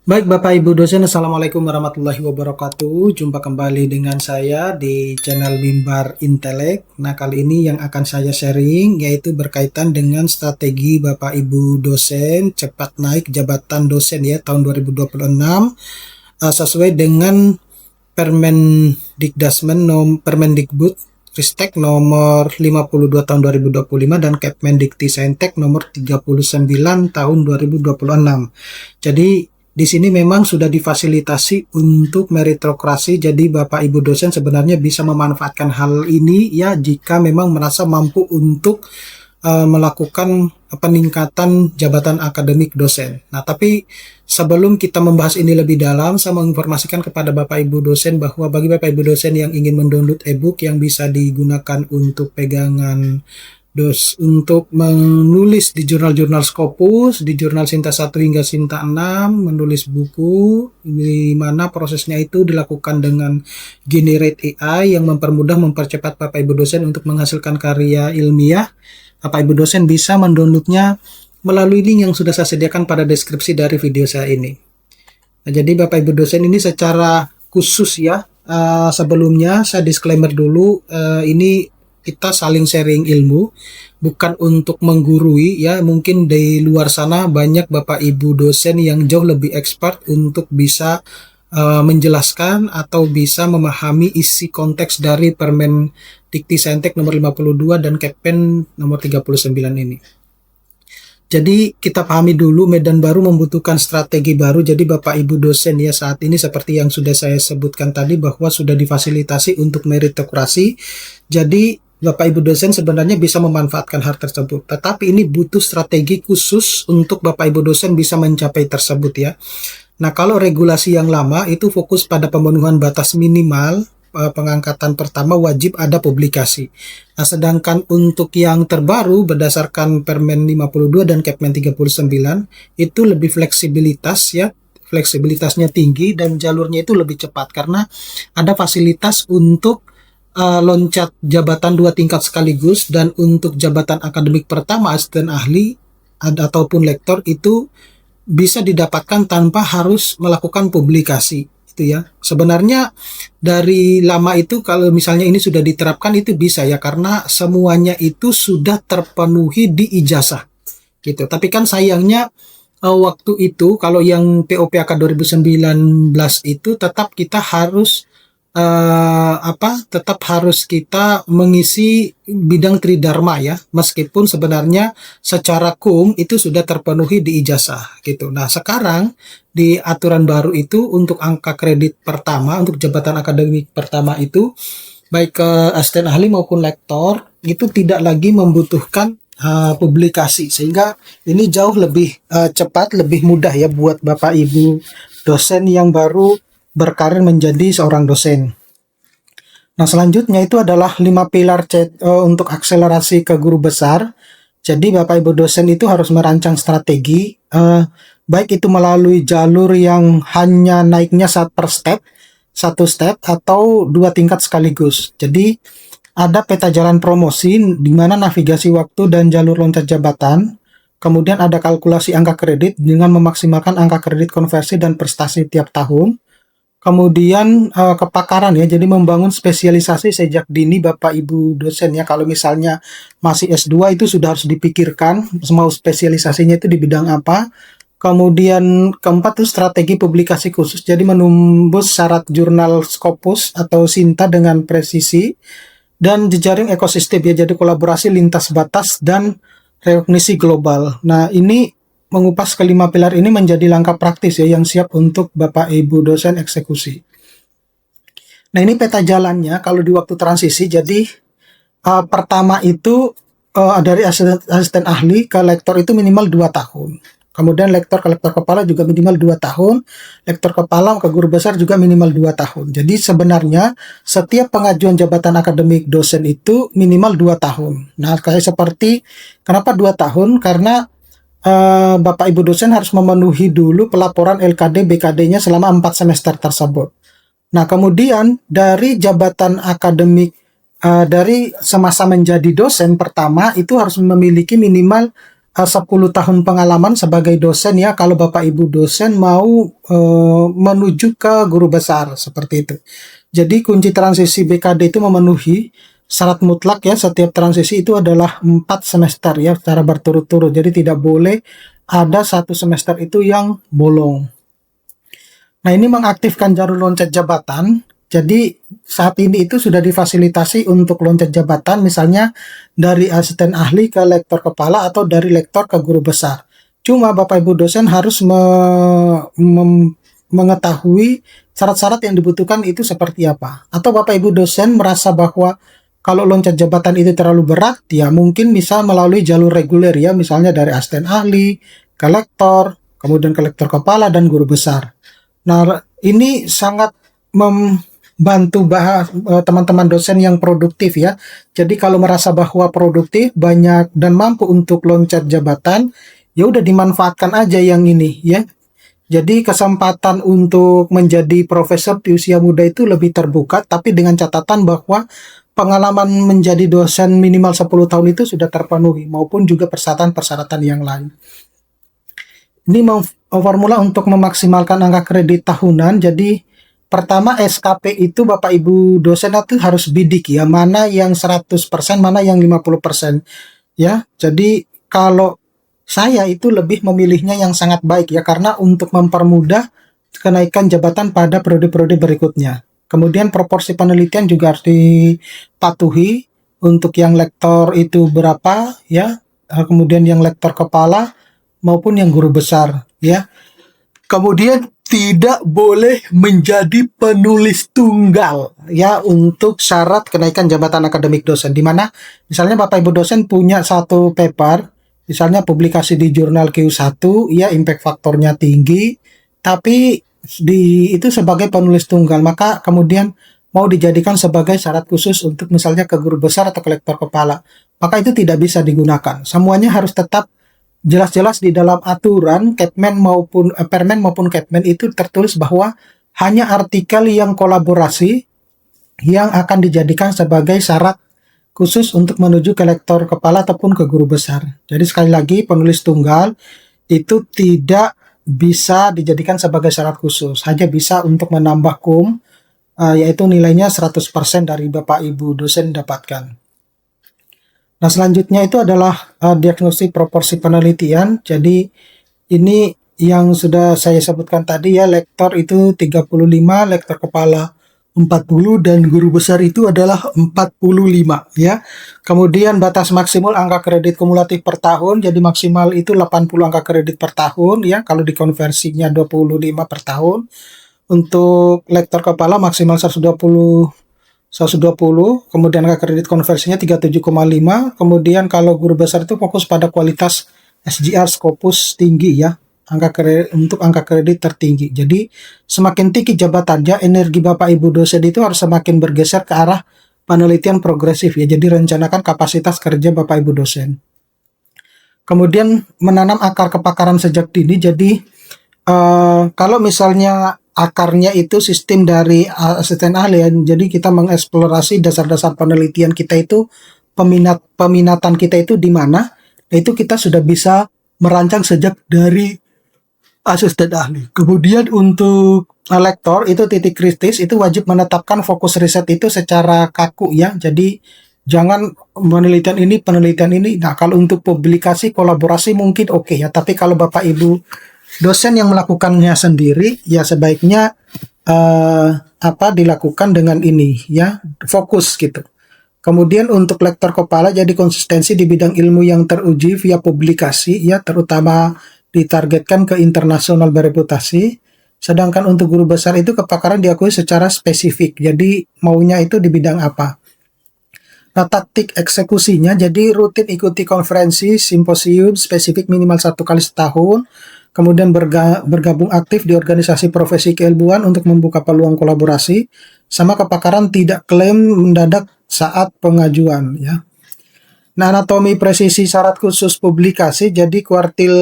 Baik Bapak Ibu dosen, Assalamualaikum warahmatullahi wabarakatuh. Jumpa kembali dengan saya di channel Mimbar Intelek. Nah, kali ini yang akan saya sharing yaitu berkaitan dengan strategi Bapak Ibu dosen cepat naik jabatan dosen ya tahun 2026 sesuai dengan Permendikbud Ristek nomor 52 tahun 2025 dan Kepmendikti nomor 39 tahun 2026. Jadi di sini memang sudah difasilitasi untuk meritokrasi, jadi Bapak Ibu dosen sebenarnya bisa memanfaatkan hal ini ya jika memang merasa mampu untuk melakukan peningkatan jabatan akademik dosen. Nah, tapi sebelum kita membahas ini lebih dalam, saya menginformasikan kepada Bapak Ibu dosen bahwa bagi Bapak Ibu dosen yang ingin mendownload ebook yang bisa digunakan untuk pegangan untuk menulis di jurnal-jurnal Scopus, di jurnal Sinta 1 hingga Sinta 6, menulis buku, di mana prosesnya itu dilakukan dengan Generate AI yang mempercepat Bapak Ibu dosen untuk menghasilkan karya ilmiah. Bapak Ibu dosen bisa mendownloadnya melalui link yang sudah saya sediakan pada deskripsi dari video saya ini. Nah, jadi Bapak Ibu dosen ini secara khusus ya, sebelumnya saya disclaimer dulu, ini kita saling sharing ilmu, bukan untuk menggurui ya. Mungkin di luar sana banyak Bapak Ibu dosen yang jauh lebih expert untuk bisa menjelaskan atau bisa memahami isi konteks dari Permendikti nomor 52 dan Keppen nomor 39 ini. Jadi kita pahami dulu medan baru membutuhkan strategi baru. Jadi Bapak Ibu dosen ya saat ini seperti yang sudah saya sebutkan tadi bahwa sudah difasilitasi untuk meritokrasi. Jadi Bapak Ibu dosen sebenarnya bisa memanfaatkan hal tersebut. Tetapi ini butuh strategi khusus untuk Bapak Ibu dosen bisa mencapai tersebut ya. Nah, kalau regulasi yang lama itu fokus pada pemenuhan batas minimal pengangkatan pertama wajib ada publikasi. Nah, sedangkan untuk yang terbaru berdasarkan Permen 52 dan Kepmen 39 itu lebih fleksibilitas ya. Fleksibilitasnya tinggi dan jalurnya itu lebih cepat karena ada fasilitas untuk loncat jabatan 2 tingkat sekaligus, dan untuk jabatan akademik pertama asisten ahli ataupun lektor itu bisa didapatkan tanpa harus melakukan publikasi itu ya. Sebenarnya dari lama itu kalau misalnya ini sudah diterapkan itu bisa ya, karena semuanya itu sudah terpenuhi di ijazah gitu. Tapi kan sayangnya waktu itu kalau yang POPAK 2019 itu tetap kita harus tetap harus kita mengisi bidang tridharma ya, meskipun sebenarnya secara itu sudah terpenuhi di ijazah gitu. Nah, sekarang di aturan baru itu untuk angka kredit pertama untuk jabatan akademik pertama itu baik ke asisten ahli maupun lektor itu tidak lagi membutuhkan publikasi, sehingga ini jauh lebih cepat, lebih mudah ya buat Bapak Ibu dosen yang baru berkarir menjadi seorang dosen. Nah, selanjutnya itu adalah 5 pilar untuk akselerasi ke guru besar. Jadi Bapak Ibu dosen itu harus merancang strategi, baik itu melalui jalur yang hanya naiknya satu step atau 2 tingkat sekaligus. Jadi ada peta jalan promosi di mana navigasi waktu dan jalur loncat jabatan. Kemudian ada kalkulasi angka kredit dengan memaksimalkan angka kredit konversi dan prestasi tiap tahun. Kemudian kepakaran ya, jadi membangun spesialisasi sejak dini Bapak Ibu dosen ya. Kalau misalnya masih S2 itu sudah harus dipikirkan mau spesialisasinya itu di bidang apa. Kemudian keempat itu strategi publikasi khusus, jadi menembus syarat jurnal Scopus atau Sinta dengan presisi. Dan jejaring ekosistem ya, jadi kolaborasi lintas batas dan rekognisi global. Nah, ini mengupas kelima pilar ini menjadi langkah praktis ya yang siap untuk Bapak Ibu dosen eksekusi. Nah, ini peta jalannya kalau di waktu transisi. Jadi pertama itu dari asisten ahli ke lektor itu minimal 2 tahun. Kemudian lektor ke lektor kepala juga minimal 2 tahun. Lektor kepala ke guru besar juga minimal 2 tahun. Jadi sebenarnya setiap pengajuan jabatan akademik dosen itu minimal 2 tahun. Nah, kayak seperti kenapa 2 tahun? Karena Bapak Ibu dosen harus memenuhi dulu pelaporan LKD BKD-nya selama 4 semester tersebut. Nah, kemudian dari jabatan akademik dari semasa menjadi dosen pertama itu harus memiliki minimal 10 tahun pengalaman sebagai dosen ya, kalau Bapak Ibu dosen mau menuju ke guru besar seperti itu. Jadi kunci transisi BKD itu memenuhi syarat mutlak ya, setiap transisi itu adalah 4 semester ya secara berturut-turut. Jadi tidak boleh ada satu semester itu yang bolong. Nah, ini mengaktifkan jalur loncat jabatan. Jadi saat ini itu sudah difasilitasi untuk loncat jabatan, misalnya dari asisten ahli ke lektor kepala atau dari lektor ke guru besar. Cuma Bapak Ibu dosen harus mengetahui syarat-syarat yang dibutuhkan itu seperti apa. Atau Bapak Ibu dosen merasa bahwa kalau loncat jabatan itu terlalu berat, ya mungkin bisa melalui jalur reguler ya, misalnya dari asisten ahli ke lektor, kemudian ke lektor kepala dan guru besar. Nah, ini sangat membantu teman-teman dosen yang produktif ya. Jadi kalau merasa bahwa produktif, banyak dan mampu untuk loncat jabatan, ya udah dimanfaatkan aja yang ini ya. Jadi kesempatan untuk menjadi profesor di usia muda itu lebih terbuka, tapi dengan catatan bahwa pengalaman menjadi dosen minimal 10 tahun itu sudah terpenuhi, maupun juga persyaratan-persyaratan yang lain. Ini formula untuk memaksimalkan angka kredit tahunan. Jadi pertama SKP itu Bapak Ibu dosen itu harus bidik ya, mana yang 100%, mana yang 50% ya. Jadi kalau saya itu lebih memilihnya yang sangat baik ya, karena untuk mempermudah kenaikan jabatan pada periode-periode berikutnya. Kemudian proporsi penelitian juga harus dipatuhi. Untuk yang lektor itu berapa ya, kemudian yang lektor kepala maupun yang guru besar ya. Kemudian tidak boleh menjadi penulis tunggal ya untuk syarat kenaikan jabatan akademik dosen, di mana misalnya Bapak Ibu dosen punya satu paper, misalnya publikasi di jurnal Q1 ya, impact faktornya tinggi, tapi itu sebagai penulis tunggal, maka kemudian mau dijadikan sebagai syarat khusus untuk misalnya ke guru besar atau ke lektor kepala, maka itu tidak bisa digunakan. Semuanya harus tetap jelas-jelas di dalam aturan Kepmen maupun Permen maupun Kepmen itu tertulis bahwa hanya artikel yang kolaborasi yang akan dijadikan sebagai syarat khusus untuk menuju ke lektor kepala ataupun ke guru besar. Jadi sekali lagi, penulis tunggal itu tidak bisa dijadikan sebagai syarat khusus, hanya bisa untuk menambah kum, yaitu nilainya 100% dari Bapak Ibu dosen dapatkan. Nah, selanjutnya itu adalah diagnosis proporsi penelitian. Jadi ini yang sudah saya sebutkan tadi ya, lektor itu 35, lektor kepala 40, dan guru besar itu adalah 45 ya. Kemudian batas maksimal angka kredit kumulatif per tahun, jadi maksimal itu 80 angka kredit per tahun ya, kalau dikonversinya 25 per tahun. Untuk lektor kepala maksimal 120, kemudian angka kredit konversinya 37,5. Kemudian kalau guru besar itu fokus pada kualitas SGR Scopus tinggi ya, untuk angka kredit tertinggi. Jadi semakin tinggi jabatannya, energi Bapak Ibu dosen itu harus semakin bergeser ke arah penelitian progresif ya. Jadi rencanakan kapasitas kerja Bapak Ibu dosen. Kemudian menanam akar kepakaran sejak dini. Jadi kalau misalnya akarnya itu sistem dari asisten ahli ya, jadi kita mengeksplorasi dasar-dasar penelitian kita itu, peminatan kita itu di mana. Nah, itu kita sudah bisa merancang sejak dari asisten ahli. Kemudian untuk lektor itu titik kritis, itu wajib menetapkan fokus riset itu secara kaku ya. Jadi jangan penelitian ini. Nah, kalau untuk publikasi kolaborasi mungkin oke ya, tapi kalau Bapak Ibu dosen yang melakukannya sendiri ya, sebaiknya dilakukan dengan ini ya, fokus gitu. Kemudian untuk lektor kepala, jadi konsistensi di bidang ilmu yang teruji via publikasi ya, terutama ditargetkan ke internasional bereputasi. Sedangkan untuk guru besar itu kepakaran diakui secara spesifik, jadi maunya itu di bidang apa. Nah, taktik eksekusinya, jadi rutin ikuti konferensi, simposium spesifik minimal 1 kali setahun. Kemudian bergabung aktif di organisasi profesi keilmuan untuk membuka peluang kolaborasi, sama kepakaran tidak klaim mendadak saat pengajuan ya. Nah, anatomi presisi syarat khusus publikasi, jadi kuartil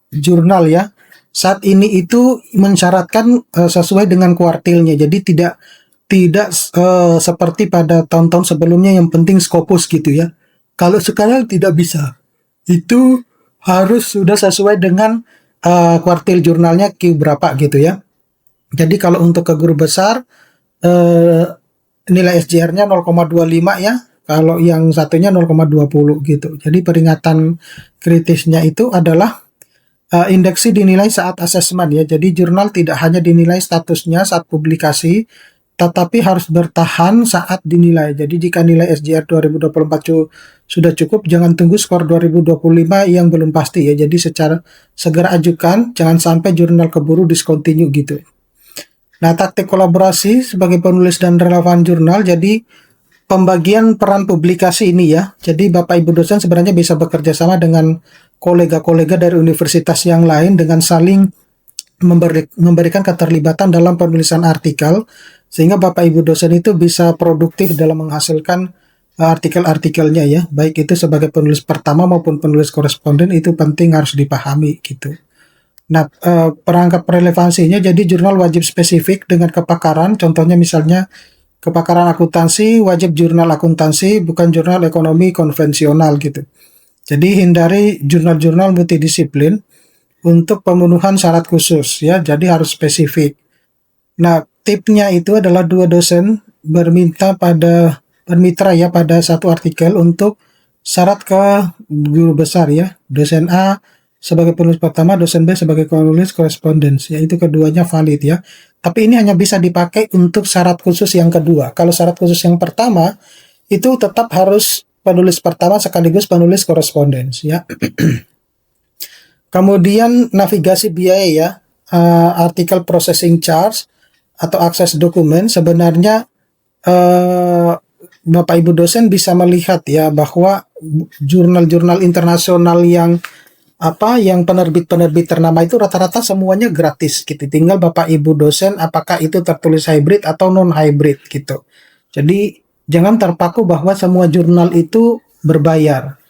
jurnal ya, saat ini itu mensyaratkan sesuai dengan kuartilnya, jadi tidak seperti pada tahun-tahun sebelumnya yang penting Scopus gitu ya. Kalau sekarang tidak bisa, itu harus sudah sesuai dengan kuartil jurnalnya Q berapa gitu ya. Jadi kalau untuk ke guru besar eh, nilai SJR-nya 0,25 ya. Kalau yang satunya 0,20 gitu. Jadi peringatan kritisnya itu adalah indeksi dinilai saat asesmen ya. Jadi jurnal tidak hanya dinilai statusnya saat publikasi, tetapi harus bertahan saat dinilai. Jadi jika nilai SJR 2024 sudah cukup, jangan tunggu skor 2025 yang belum pasti ya. Jadi secara segera ajukan, jangan sampai jurnal keburu discontinue gitu. Nah, taktik kolaborasi sebagai penulis dan relawan jurnal, jadi pembagian peran publikasi ini ya. Jadi Bapak Ibu dosen sebenarnya bisa bekerja sama dengan kolega-kolega dari universitas yang lain dengan saling memberikan keterlibatan dalam penulisan artikel, sehingga Bapak Ibu dosen itu bisa produktif dalam menghasilkan artikel-artikelnya ya. Baik itu sebagai penulis pertama maupun penulis koresponden, itu penting harus dipahami gitu. Nah, perangkap relevansinya, jadi jurnal wajib spesifik dengan kepakaran, contohnya misalnya kepakaran akuntansi, wajib jurnal akuntansi, bukan jurnal ekonomi konvensional gitu. Jadi hindari jurnal-jurnal multidisiplin untuk pemenuhan syarat khusus ya, jadi harus spesifik. Nah, tipnya itu adalah dua dosen bermitra ya pada satu artikel untuk syarat ke guru besar ya. Dosen A sebagai penulis pertama, dosen B sebagai penulis korespondens, yaitu keduanya valid ya. Tapi ini hanya bisa dipakai untuk syarat khusus yang kedua. Kalau syarat khusus yang pertama itu tetap harus penulis pertama sekaligus penulis korespondens ya. Kemudian navigasi biaya ya, artikel processing charge atau akses dokumen sebenarnya Bapak Ibu dosen bisa melihat ya bahwa jurnal-jurnal internasional yang penerbit-penerbit ternama itu rata-rata semuanya gratis gitu. Tinggal Bapak Ibu dosen apakah itu tertulis hybrid atau non hybrid gitu. Jadi jangan terpaku bahwa semua jurnal itu berbayar.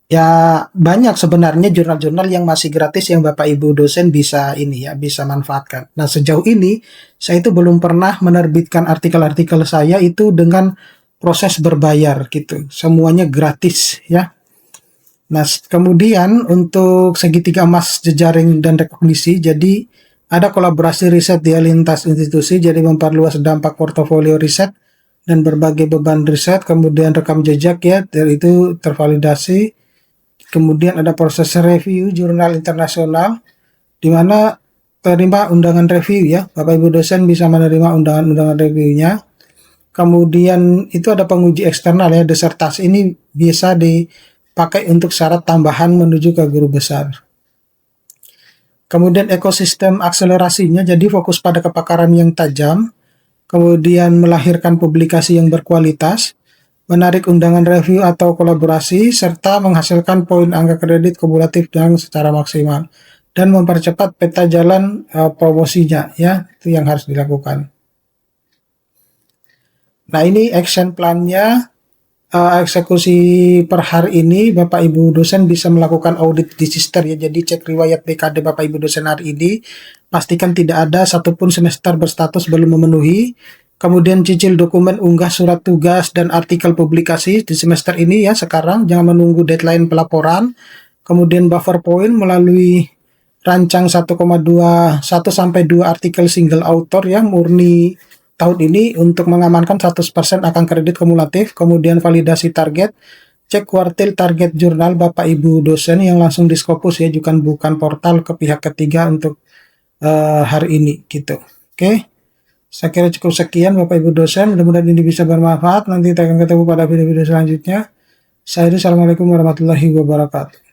Ya banyak sebenarnya jurnal-jurnal yang masih gratis yang Bapak Ibu dosen bisa bisa manfaatkan. Nah, sejauh ini saya itu belum pernah menerbitkan artikel-artikel saya itu dengan proses berbayar gitu. Semuanya gratis ya. Nah, kemudian untuk segitiga emas jejaring dan rekognisi, jadi ada kolaborasi riset di lintas institusi, jadi memperluas dampak portofolio riset dan berbagai beban riset, kemudian rekam jejak ya, itu tervalidasi. Kemudian ada proses review jurnal internasional, di mana terima undangan review ya, Bapak Ibu dosen bisa menerima undangan-undangan reviewnya. Kemudian itu ada penguji eksternal ya, disertasi ini bisa dipakai untuk syarat tambahan menuju ke guru besar. Kemudian ekosistem akselerasinya, jadi fokus pada kepakaran yang tajam, kemudian melahirkan publikasi yang berkualitas, menarik undangan review atau kolaborasi, serta menghasilkan poin angka kredit kumulatif yang secara maksimal, dan mempercepat peta jalan promosinya ya, itu yang harus dilakukan. Nah, ini action plan-nya, eksekusi per hari ini Bapak Ibu dosen bisa melakukan audit register ya, jadi cek riwayat BKD Bapak Ibu dosen hari ini, pastikan tidak ada satupun semester berstatus belum memenuhi. Kemudian cicil dokumen unggah surat tugas dan artikel publikasi di semester ini ya sekarang, jangan menunggu deadline pelaporan. Kemudian buffer point melalui rancang 1,2 sampai 2 artikel single author ya murni tahun ini untuk mengamankan 100% akan kredit kumulatif. Kemudian validasi target, cek kuartil target jurnal Bapak Ibu dosen yang langsung di Scopus ya, bukan portal ke pihak ketiga untuk hari ini gitu. Oke. Saya kira cukup sekian Bapak Ibu dosen, mudah-mudahan ini bisa bermanfaat. Nanti kita akan ketemu pada video-video selanjutnya. Assalamualaikum warahmatullahi wabarakatuh.